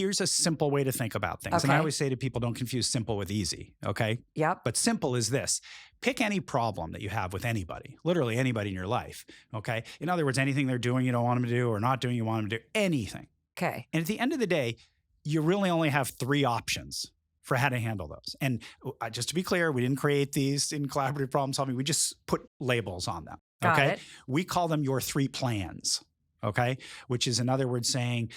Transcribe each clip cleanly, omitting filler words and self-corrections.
here's a simple way to think about things. And I always say to people, don't confuse simple with easy, okay? Yep. But simple is this. Pick any problem that you have with anybody, literally anybody in your life, okay? In other words, anything they're doing you don't want them to do or not doing you want them to do, anything. Okay. And at the end of the day, you really only have 3 options for how to handle those. And just to be clear, we didn't create these in collaborative problem solving. We just put labels on them, Got okay? it. We call them your 3 plans. Okay. Which is, in other words, saying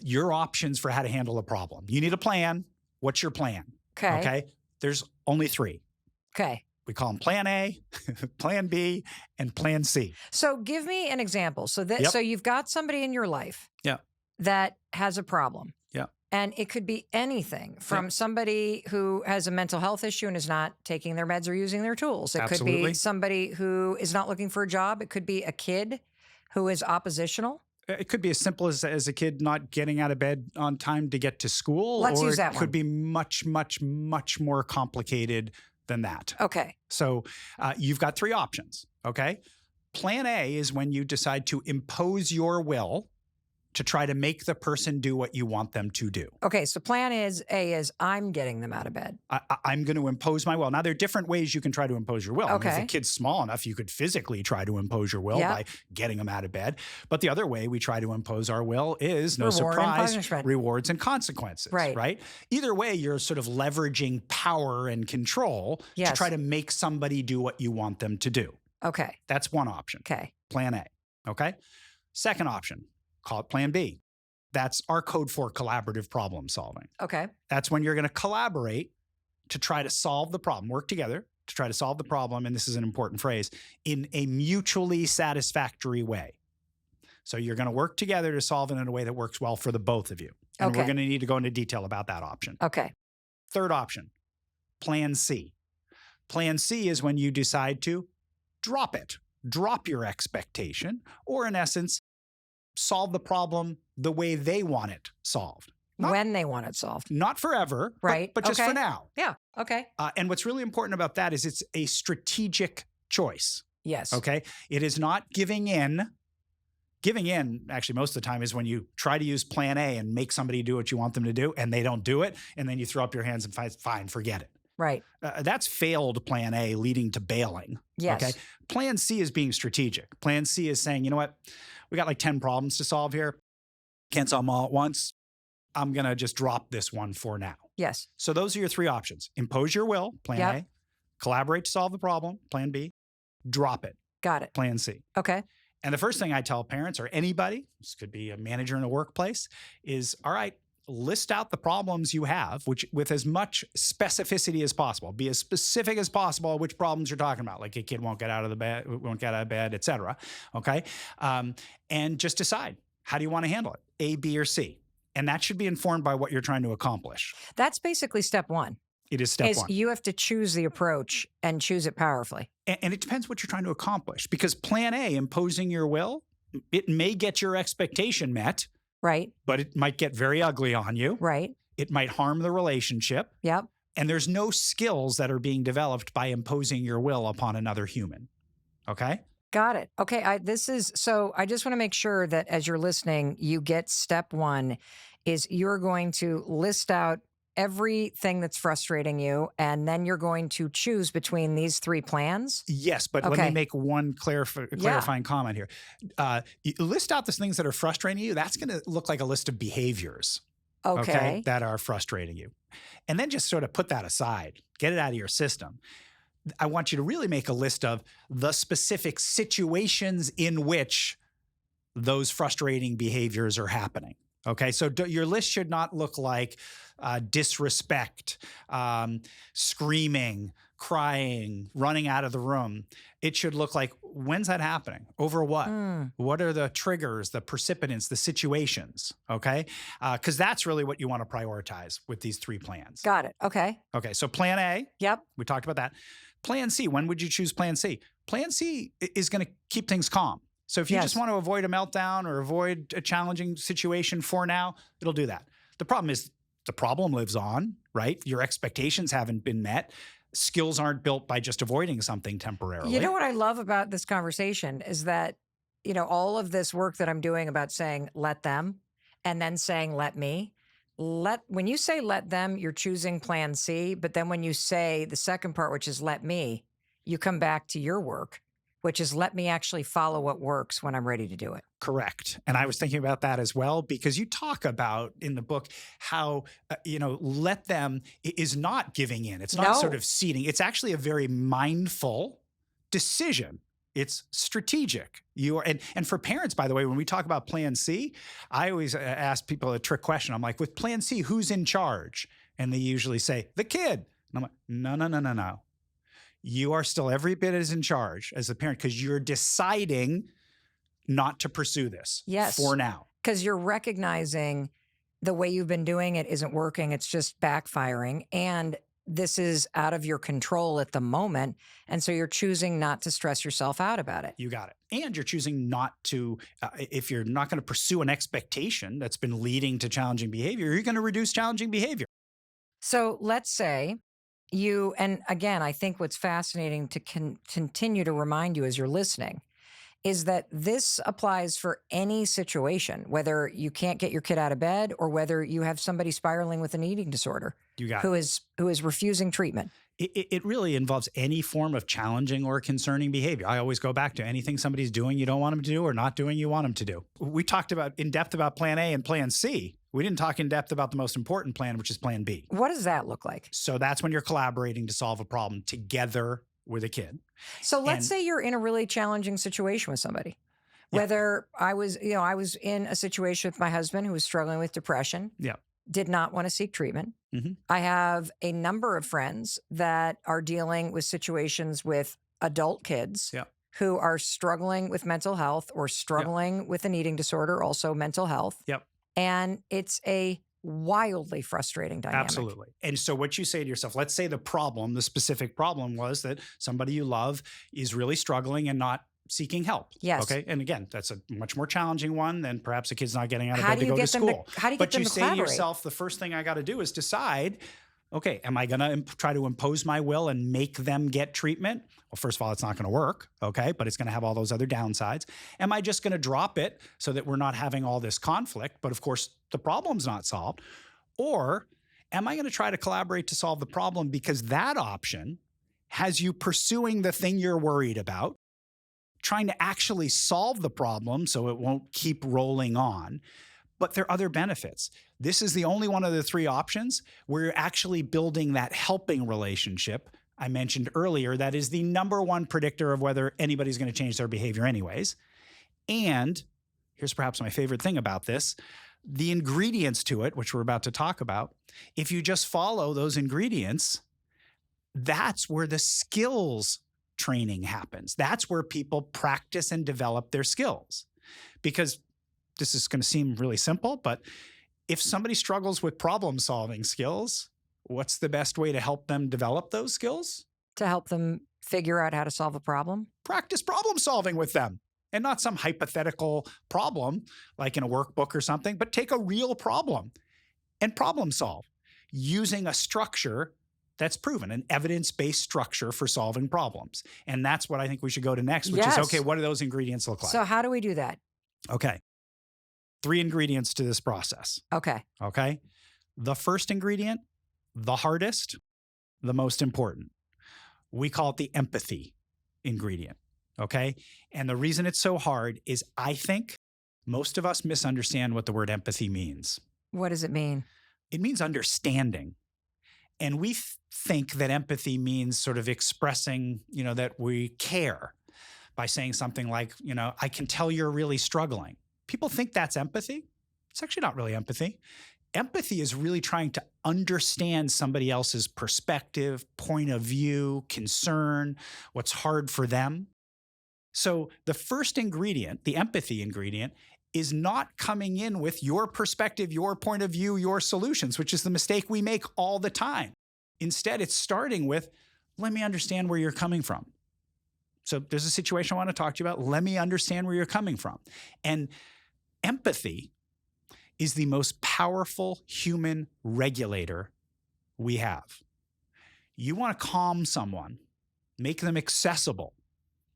your options for how to handle a problem. You need a plan. What's your plan? Okay. Okay. There's only 3. Okay. We call them plan A, plan B, and plan C. So give me an example. So that, so you've got somebody in your life that has a problem. Yeah. And it could be anything from somebody who has a mental health issue and is not taking their meds or using their tools. It could be somebody who is not looking for a job. It could be a kid who is oppositional. It could be as simple as a kid not getting out of bed on time to get to school. Let's use that one. It could be much, much, much more complicated than that. Okay. So you've got 3 options, okay? Plan A is when you decide to impose your will to try to make the person do what you want them to do. Okay, so plan A is I'm getting them out of bed. I'm going to impose my will. Now, there are different ways you can try to impose your will. Okay. I mean, if the kid's small enough, you could physically try to impose your will by getting them out of bed. But the other way we try to impose our will is, no surprise, rewards and consequences, right? Either way, you're sort of leveraging power and control to try to make somebody do what you want them to do. Okay. That's one option. Okay. Plan A, okay? Second option, call it plan B. That's our code for collaborative problem solving. Okay. That's when you're going to collaborate to try to solve the problem, work together to try to solve the problem, and this is an important phrase, in a mutually satisfactory way. So you're going to work together to solve it in a way that works well for the both of you. And we're going to need to go into detail about that option. Okay. Third option, plan C. Plan C is when you decide to drop it, drop your expectation, or in essence, solve the problem the way they want it solved. When they want it solved. Not forever, right? But just for now. Yeah, okay. And what's really important about that is it's a strategic choice. Yes. Okay? It is not giving in. Giving in, actually, most of the time is when you try to use plan A and make somebody do what you want them to do, and they don't do it, and then you throw up your hands and fine, forget it. Right. That's failed plan A leading to bailing. Yes. Okay. Plan C is being strategic. Plan C is saying, you know what? We got like 10 problems to solve here. Can't solve them all at once. I'm going to just drop this one for now. Yes. So those are your 3 options. Impose your will, plan A. Collaborate to solve the problem, plan B. Drop it. Got it. Plan C. Okay. And the first thing I tell parents or anybody, this could be a manager in a workplace, is, all right, list out the problems you have, which with as much specificity as possible. Be as specific as possible which problems you're talking about, like a kid won't get out of bed, et cetera. Okay. And just decide, how do you want to handle it? A, B, or C. And that should be informed by what you're trying to accomplish. That's basically step 1. It is step 1. You have to choose the approach and choose it powerfully. And it depends what you're trying to accomplish, because plan A, imposing your will, it may get your expectation met. Right. But it might get very ugly on you. Right. It might harm the relationship. Yep. And there's no skills that are being developed by imposing your will upon another human. Okay? Got it. Okay. So I just want to make sure that as you're listening, you get step 1 is you're going to list out everything that's frustrating you, and then you're going to choose between these 3 plans? Yes, but let me make one clarifying comment here. You list out the things that are frustrating you. That's going to look like a list of behaviors that are frustrating you. And then just sort of put that aside. Get it out of your system. I want you to really make a list of the specific situations in which those frustrating behaviors are happening. Okay, so your list should not look like disrespect, screaming, crying, running out of the room. It should look like, when's that happening? Over what? What are the triggers, the precipitants, the situations? Okay, because that's really what you want to prioritize with these 3 plans. Got it. Okay. Okay, so plan A. Yep. We talked about that. Plan C, when would you choose plan C? Plan C is going to keep things calm. So if you just want to avoid a meltdown or avoid a challenging situation for now, it'll do that. The problem is the problem lives on, right? Your expectations haven't been met. Skills aren't built by just avoiding something temporarily. You know what I love about this conversation is that, all of this work that I'm doing about saying, let them, and then saying, let me, when you say let them, you're choosing plan C. But then when you say the second part, which is let me, you come back to your work, which is let me actually follow what works when I'm ready to do it. Correct. And I was thinking about that as well, because you talk about in the book how, let them is not giving in. It's not sort of ceding. It's actually a very mindful decision. It's strategic. And for parents, by the way, when we talk about plan C, I always ask people a trick question. I'm like, with plan C, who's in charge? And they usually say, the kid. And I'm like, no. You are still every bit as in charge as the parent, because you're deciding not to pursue this for now. Because you're recognizing the way you've been doing it isn't working. It's just backfiring. And this is out of your control at the moment. And so you're choosing not to stress yourself out about it. You got it. And you're choosing not to, if you're not going to pursue an expectation that's been leading to challenging behavior, you're going to reduce challenging behavior. So let's say and again, I think what's fascinating to continue to remind you as you're listening is that this applies for any situation, whether you can't get your kid out of bed or whether you have somebody spiraling with an eating disorder who is refusing treatment. It really involves any form of challenging or concerning behavior. I always go back to anything somebody's doing you don't want them to do or not doing you want them to do. We talked in depth about plan A and plan C. We didn't talk in depth about the most important plan, which is plan B. What does that look like? So that's when you're collaborating to solve a problem together with a kid. So let's say you're in a really challenging situation with somebody. Whether I was in a situation with my husband who was struggling with depression. Yeah. Did not want to seek treatment. Mm-hmm. I have a number of friends that are dealing with situations with adult kids who are struggling with mental health or struggling with an eating disorder, also mental health. Yep. And it's a wildly frustrating dynamic. Absolutely. And so what you say to yourself, let's say the specific problem was that somebody you love is really struggling and not seeking help. Yes. Okay. And again, that's a much more challenging one than perhaps a kid's not getting out of bed to go to school. How do you get them to collaborate? But you say to yourself, the first thing I got to do is decide, okay, am I going to try to impose my will and make them get treatment? Well, first of all, it's not going to work. Okay. But it's going to have all those other downsides. Am I just going to drop it so that we're not having all this conflict? But of course, the problem's not solved. Or am I going to try to collaborate to solve the problem, because that option has you pursuing the thing you're worried about, trying to actually solve the problem so it won't keep rolling on. But there are other benefits. This is the only one of the three options where you're actually building that helping relationship I mentioned earlier. That is the number one predictor of whether anybody's going to change their behavior anyways. And here's perhaps my favorite thing about this, the ingredients to it, which we're about to talk about. If you just follow those ingredients, that's where the skills training happens. That's where people practice and develop their skills. Because this is going to seem really simple, but if somebody struggles with problem-solving skills, what's the best way to help them develop those skills? To help them figure out how to solve a problem? Practice problem-solving with them. And not some hypothetical problem like in a workbook or something, but take a real problem and problem solve using a structure that's proven, an evidence-based structure for solving problems. And that's what I think we should go to next, which is, okay, what do those ingredients look like? So how do we do that? Okay. 3 ingredients to this process. Okay. Okay. The first ingredient, the hardest, the most important. We call it the empathy ingredient. Okay. And the reason it's so hard is I think most of us misunderstand what the word empathy means. What does it mean? It means understanding. And we think that empathy means sort of expressing, that we care by saying something like, I can tell you're really struggling. People think that's empathy. It's actually not really empathy. Empathy is really trying to understand somebody else's perspective, point of view, concern, what's hard for them. So the first ingredient, the empathy ingredient, is not coming in with your perspective, your point of view, your solutions, which is the mistake we make all the time. Instead, it's starting with, let me understand where you're coming from. So there's a situation I want to talk to you about. Let me understand where you're coming from. And empathy is the most powerful human regulator we have. You want to calm someone, make them accessible.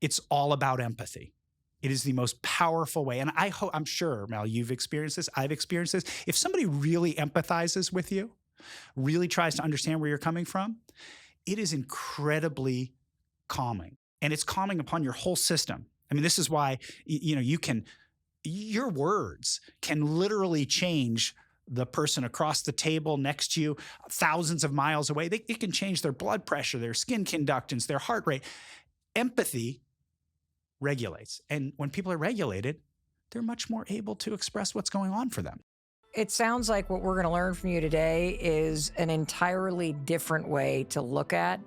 It's all about empathy. It is the most powerful way. And I'm sure, Mel, you've experienced this. I've experienced this. If somebody really empathizes with you, really tries to understand where you're coming from, it is incredibly calming. And it's calming upon your whole system. I mean, this is why, your words can literally change the person across the table next to you, thousands of miles away. It can change their blood pressure, their skin conductance, their heart rate. Empathy regulates. And when people are regulated, they're much more able to express what's going on for them. It sounds like what we're going to learn from you today is an entirely different way to look at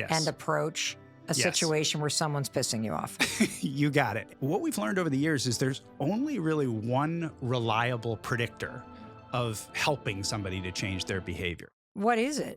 and approach a situation where someone's pissing you off. You got it. What we've learned over the years is there's only really one reliable predictor of helping somebody to change their behavior. What is it?